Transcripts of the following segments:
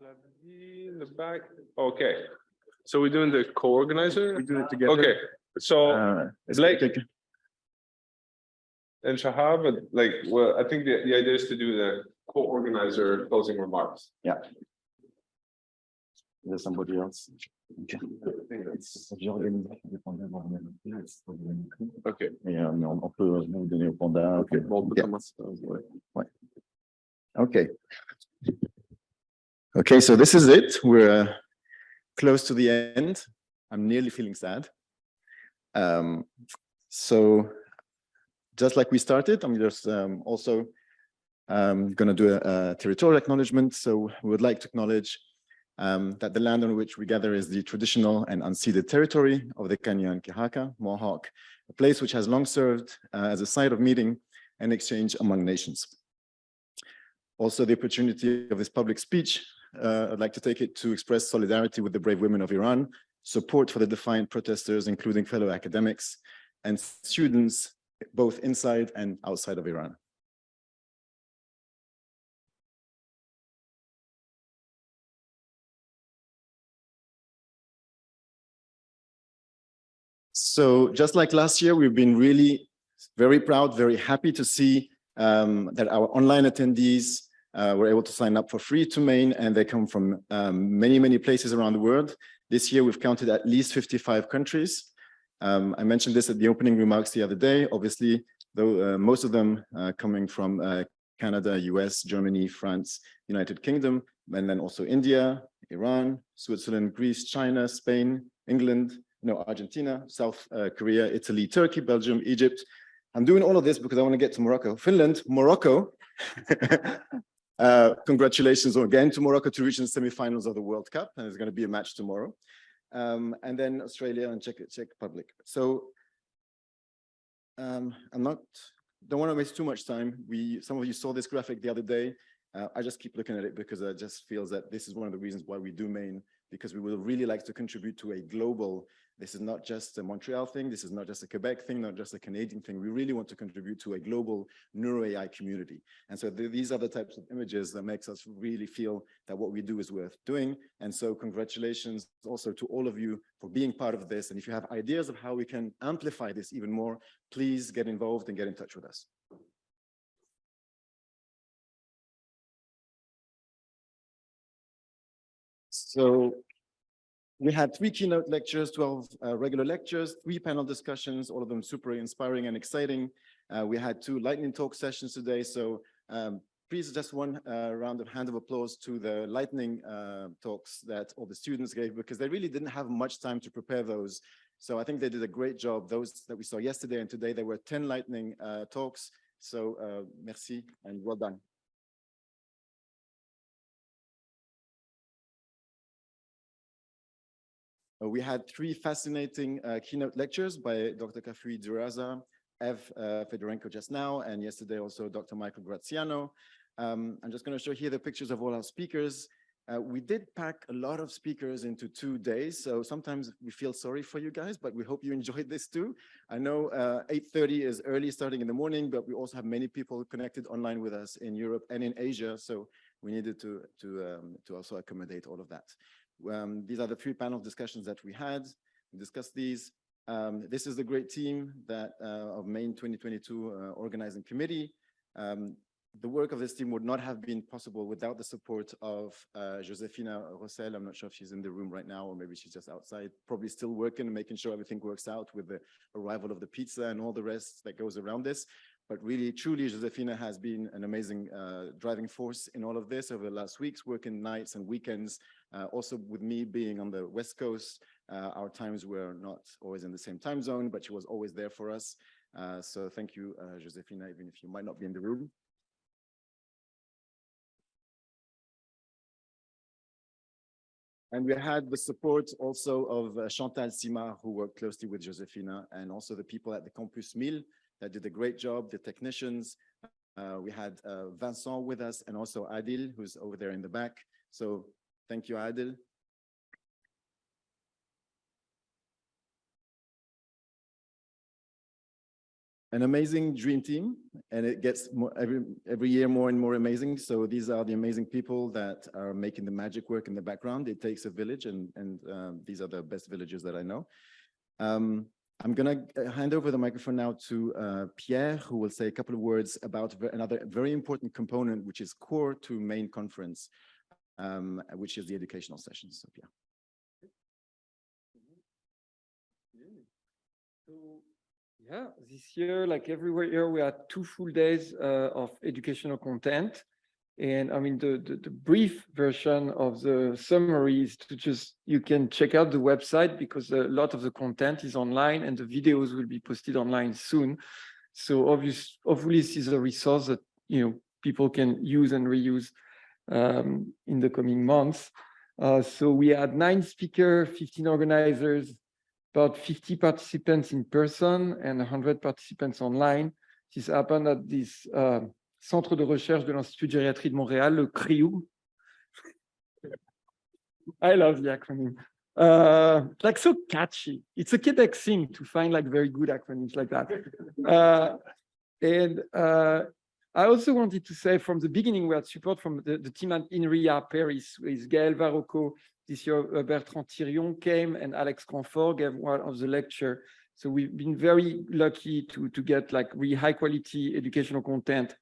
In the back. Okay. So we're doing the co-organizer? We do it together. Okay. So Blake take- and Shahab, like, well, I think the idea is to do the co-organizer closing remarks. Yeah. There's somebody else. Okay. I think that's Ok. okay. Et on peut nous donner au panda. Okay. Bon, on peut Yeah. commencer. Ouais. Okay. Okay, so this is it. We're close to the end. I'm nearly feeling sad. So just like we started, I'm just also going to do a territorial acknowledgement. So we would like to acknowledge that the land on which we gather is the traditional and unceded territory of the Kanyan Kihaka, Mohawk, a place which has long served as a site of meeting and exchange among nations. Also, the opportunity of this public speech, I'd like to take it to express solidarity with the brave women of Iran, support for the defiant protesters, including fellow academics and students, both inside and outside of Iran. So just like last year, we've been really very proud, very happy to see that our online attendees were able to sign up for free to Maine, and they come from many places around the world. This year, we've counted at least 55 countries. I mentioned this at the opening remarks the other day. Obviously, though most of them coming from Canada, US, Germany, France, United Kingdom, and then also India, Iran, Switzerland, Greece, China, Spain, England, Argentina, South Korea, Italy, Turkey, Belgium, Egypt. I'm doing all of this because I want to get to Morocco. Finland, Morocco. Congratulations again to Morocco to reach the semifinals of the World Cup, and there's going to be a match tomorrow. And then Australia and Czech Republic. So don't want to waste too much time. Some of you saw this graphic the other day. I just keep looking at it because I just feel that this is one of the reasons why we do Maine, because we will really like to contribute to a global, this is not just a Montreal thing, this is not just a Quebec thing, not just a Canadian thing. We really want to contribute to a global neuro AI community. And so these are the types of images that makes us really feel that what we do is worth doing. And so congratulations also to all of you for being part of this. And if you have ideas of how we can amplify this even more, please get involved and get in touch with us. So we had 3 keynote lectures, 12 regular lectures, 3 panel discussions, all of them super inspiring and exciting. We had 2 lightning talk sessions today. So please just one round of applause to the lightning talks that all the students gave, because they really didn't have much time to prepare those. So I think they did a great job. Those that we saw yesterday and today, there were 10 lightning talks. So merci and well done. We had 3 fascinating keynote lectures by Dr. Kafui Duraza, Ev Fedorenko just now, and yesterday also Dr. Michael Graziano. I'm just going to show here the pictures of all our speakers. We did pack a lot of speakers into 2 days, so sometimes we feel sorry for you guys, but we hope you enjoyed this too. I know 8:30 is early starting in the morning, but we also have many people connected online with us in Europe and in Asia, so we needed to also accommodate all of that. These are the 3 panel discussions that we had. We discussed these. This is the great team that of Maine 2022 organizing committee. The work of this team would not have been possible without the support of Josefina Rossel. I'm not sure if she's in the room right now, or maybe she's just outside, probably still working and making sure everything works out with the arrival of the pizza and all the rest that goes around this. But really, truly, Josefina has been an amazing driving force in all of this over the last weeks, working nights and weekends. Also with me being on the West Coast, our times were not always in the same time zone, but she was always there for us. So thank you, Josefina, even if you might not be in the room. And we had the support also of Chantal Simard, who worked closely with Josefina, and also the people at the Campus 1000 that did a great job, the technicians. We had Vincent with us, and also Adil, who's over there in the back. So thank you, Adil. an amazing dream team, and it gets more, every year more and more amazing. So these are the amazing people that are making the magic work in the background. It takes a village, and these are the best villagers that I know. I'm going to hand over the microphone now to Pierre, who will say a couple of words about another very important component, which is core to main conference, which is the educational sessions. So, Pierre. Yeah, this year, like everywhere here, we had 2 full days of educational content. And I mean, the brief version of the summary is to just, you can check out the website because a lot of the content is online and the videos will be posted online soon. So hopefully this is a resource that, you know, people can use and reuse in the coming months. So we had 9 speakers, 15 organizers, about 50 participants in person and 100 participants online. This happened at this Centre de Recherche de l'Institut de Gériatrie de Montréal, le CRIU. I love the acronym. Like so catchy. It's a Quebec thing to find like very good acronyms like that. I also wanted to say from the beginning, we had support from the team at INRIA Paris with Gaël Varocco. This year, Bertrand Thirion came and Alex Confort gave one of the lecture. So we've been very lucky to get like really high quality educational content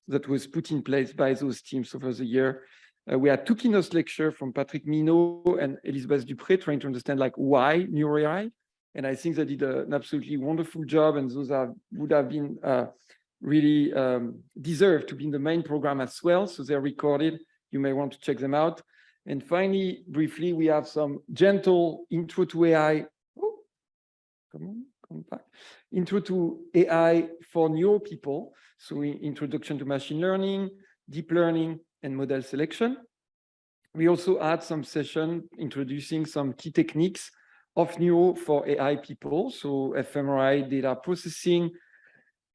that was put in place by those teams over the year. We had 2 keynote lectures from Patrick Minot and Elizabeth Dupré trying to understand like why NeuroAI. And I think they did an absolutely wonderful job, and those would have been really deserve to be in the main program as well. So they're recorded. You may want to check them out. And finally, briefly, we have some gentle intro to AI. Oh, come back. Intro to AI for neuro people. So introduction to machine learning, deep learning, and model selection. We also had some session introducing some key techniques of neuro for AI people. So fMRI data processing,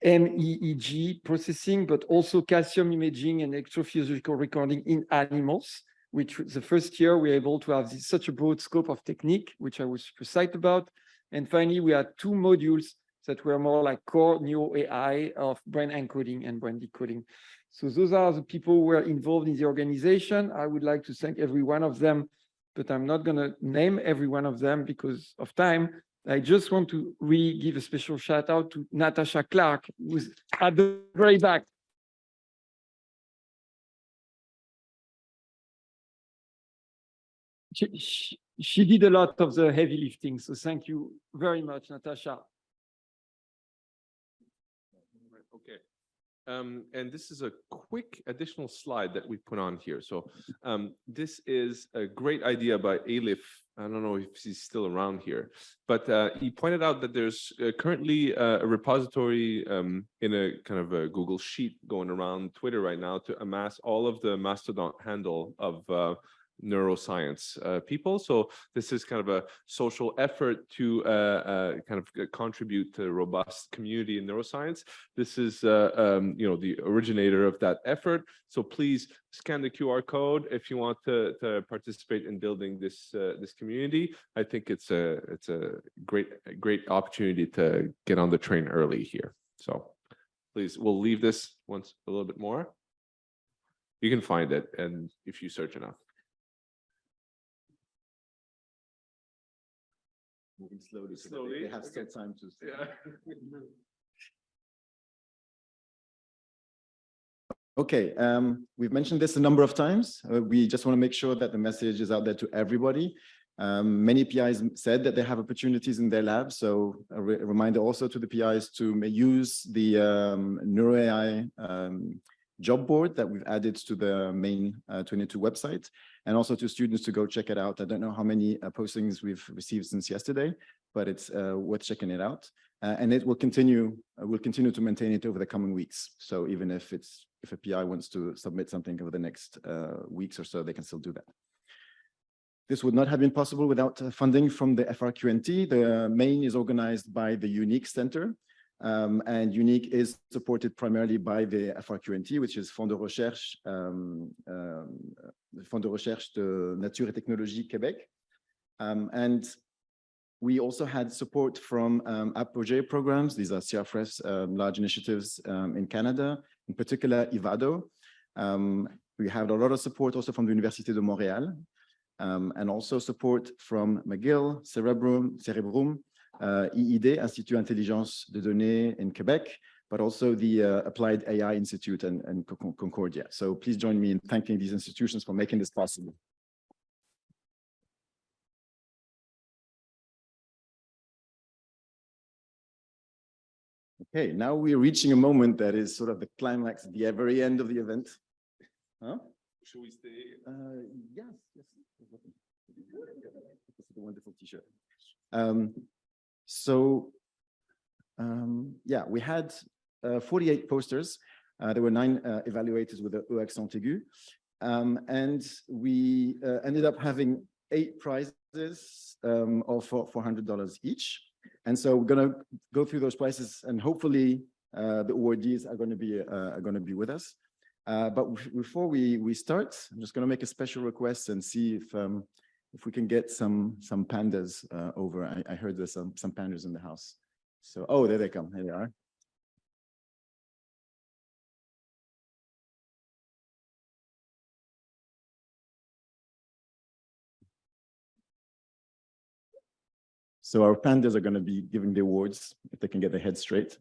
MEEG processing, but also calcium imaging and electrophysiological recording in animals, which the first year we were able to have such a broad scope of technique, which I was super psyched about. And finally, we had 2 modules that were more like core neuro AI of brain encoding and brain decoding. So those are the people who were involved in the organization. I would like to thank every one of them, but I'm not going to name every one of them because of time. I just want to really give a special shout out to Natasha Clark, who's at the very back. She did a lot of the heavy lifting, so thank you very much, Natasha. Okay. And this is a quick additional slide that we put on here. So this is a great idea by Elif. I don't know if he's still around here, but he pointed out that there's currently a repository in a kind of a Google Sheet going around Twitter right now to amass all of the Mastodon handle of neuroscience people. So this is kind of a social effort to kind of contribute to a robust community in neuroscience. This is you know, the originator of that effort. So please scan the QR code if you want to participate in building this this community. I think it's a great opportunity to get on the train early here. So please, we'll leave this once a little bit more. You can find it, and if you search enough. Moving slowly, so Slowly, they have still okay. time to. Yeah. Okay, we've mentioned this a number of times. We just want to make sure that the message is out there to everybody. Many PIs said that they have opportunities in their lab, so a reminder also to the PIs to use the NeuroAI job board that we've added to the main 22 website, and also to students to go check it out. I don't know how many postings we've received since yesterday, but it's worth checking it out. And it will continue. We'll continue to maintain it over the coming weeks. So even if a PI wants to submit something over the next weeks or so, they can still do that. This would not have been possible without funding from the FRQNT. The main is organized by the UNIQ Center. And UNIQ is supported primarily by the FRQNT, which is Fonds de Recherche, Fonds de Recherche de Nature et Technologie Québec. And We also had support from Apogee programs. These are CRFRES large initiatives in Canada, in particular IVADO. We had a lot of support also from the Université de Montréal, and also support from McGill, Cerebrum, IID, Institut Intelligence de Données in Quebec, but also the Applied AI Institute and Concordia. So please join me in thanking these institutions for making this possible. Okay, now we're reaching a moment that is sort of the climax at the very end of the event. Huh? Should we stay? Yes, yes. This is a wonderful t-shirt. Yeah, we had 48 posters. There were 9 evaluators with the E accent aigu. And we ended up having 8 prizes of $400 each. And so we're going to go through those prices, and hopefully the awardees are going to be with us. But before we start, I'm just going to make a special request and see if we can get some pandas over. I heard there's some pandas in the house. So, oh, there they come. Here they are. So our pandas are going to be giving the awards if they can get their heads straight.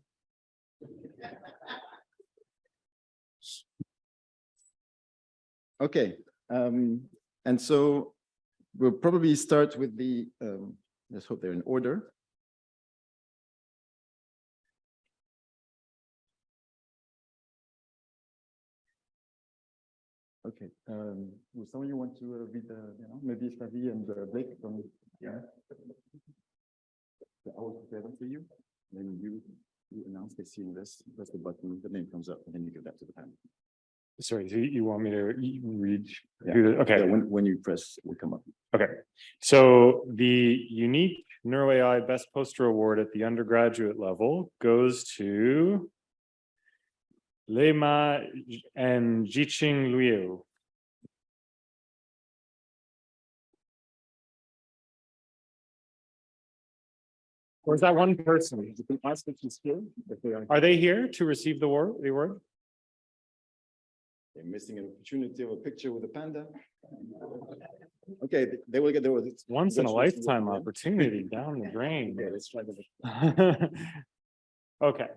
Okay, and so we'll probably start with the, let's hope they're in order. Okay, would someone you want to read the, maybe Flavie and Blake from, yeah. I will prepare them for you. Then you announce they see this. Press the button, the name comes up, and then you give that to the panel. Sorry, so you want me to read? Yeah. Okay. Yeah, when you press, it will come up. Okay. So the unique NeuroAI Best Poster Award at the undergraduate level goes to Lema and Jiqing Liu. Or is that one person? You can ask if she's here. If they Are they here to receive the award? They're missing an opportunity of a picture with a panda. Okay, they will get the award. Once in a lifetime opportunity down the drain. Okay, let's try the. Okay.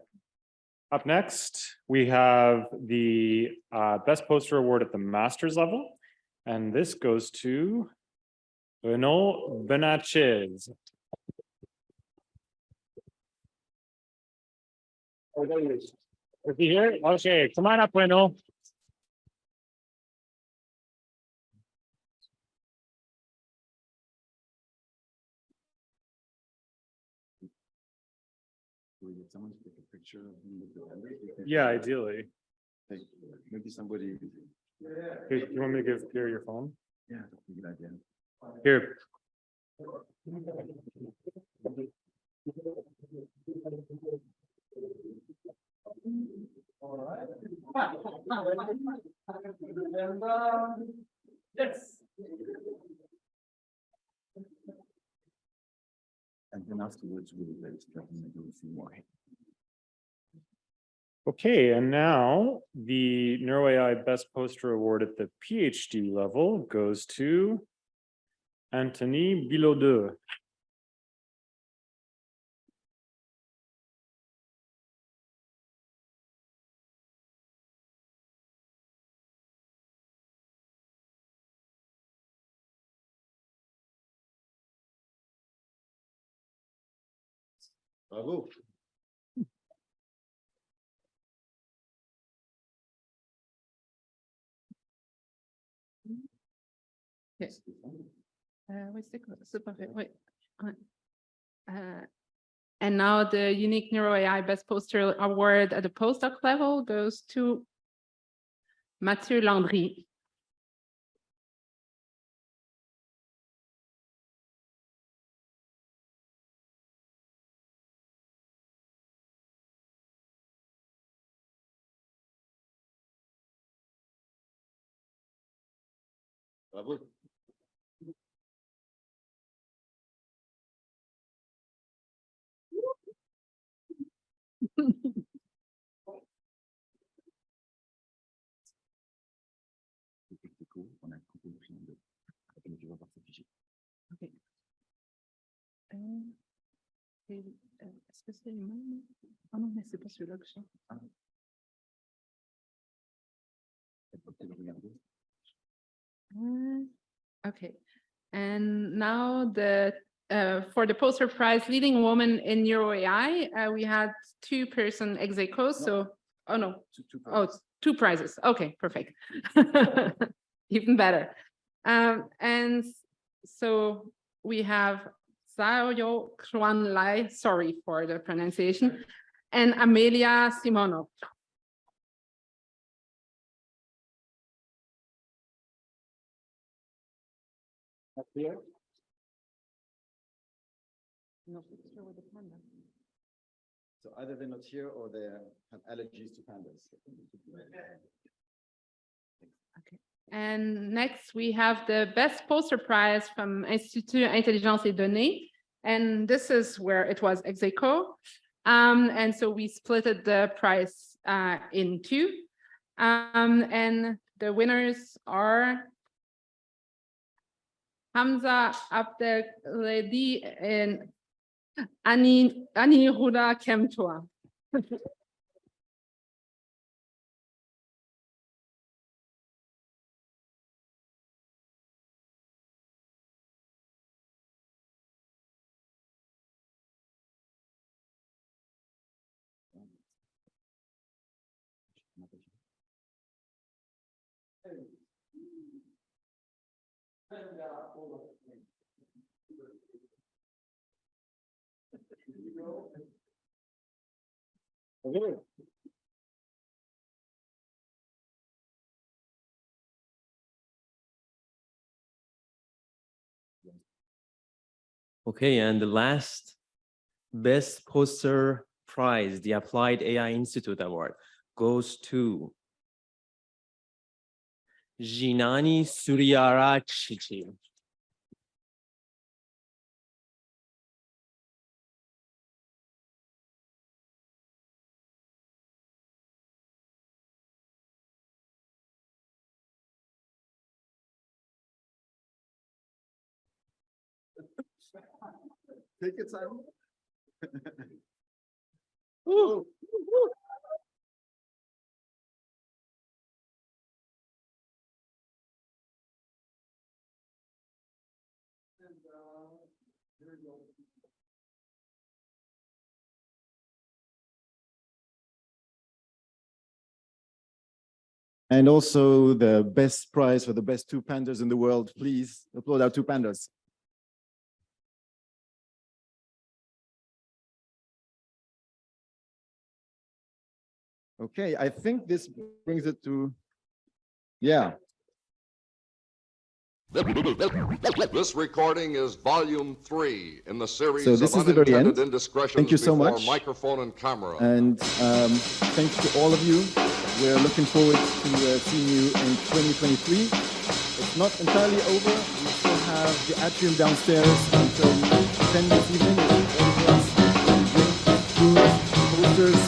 Up next, we have the Best Poster Award at the master's level. And this goes to Renaud Benachez. Is he here? Okay, come on up, Renaud. Someone take a picture of him with the panda? Yeah, ideally. Maybe somebody. Here, you want me to give Pierre your phone? Yeah, that's a good idea. Here. Yes. And then afterwards, we'll do a few more. Okay, and now the NeuroAI Best Poster Award at the PhD level goes to Anthony Bilodeau. Bravo. Yes. Oui, c'est parfait. Oui. Ouais. And now the unique NeuroAI Best Poster Award at the postdoc level goes to Mathieu Landry. Bravo. c'est les mêmes. Ah non, mais c'est pas celui-là que j'ai. Okay, and now for the poster prize, leading woman in Neuro AI, we had 2-person ex aequo, so, oh no, oh, it's 2 prizes. Okay, perfect. Even better. And so we have Sayo Kwan Lai, sorry for the pronunciation, and Amelia Simonov. Up here. So either they're not here or they have allergies to pandas. And next, we have the best poster prize from Institut Intelligence et Données. And this is where it was ex aequo. And so we splitted the prize in 2. And the winners are Hamza Abdeledi and Ani Huda Kemtoa. Okay, and the last best poster prize, the Applied AI Institute Award, goes to Jinani Suryarachichi. Take your time. And also the best prize for the best 2 pandas in the world. Please applaud our 2 pandas. Okay, I think this brings it to, yeah. This recording is volume 3 in the series So this of is the very unintended end. indiscretions Thank you so before much. microphone and camera. And thank you to all of you. We're looking forward to seeing you in 2023. It's not entirely over. We still have the atrium downstairs until 10 this evening. All of us, drink, food, posters,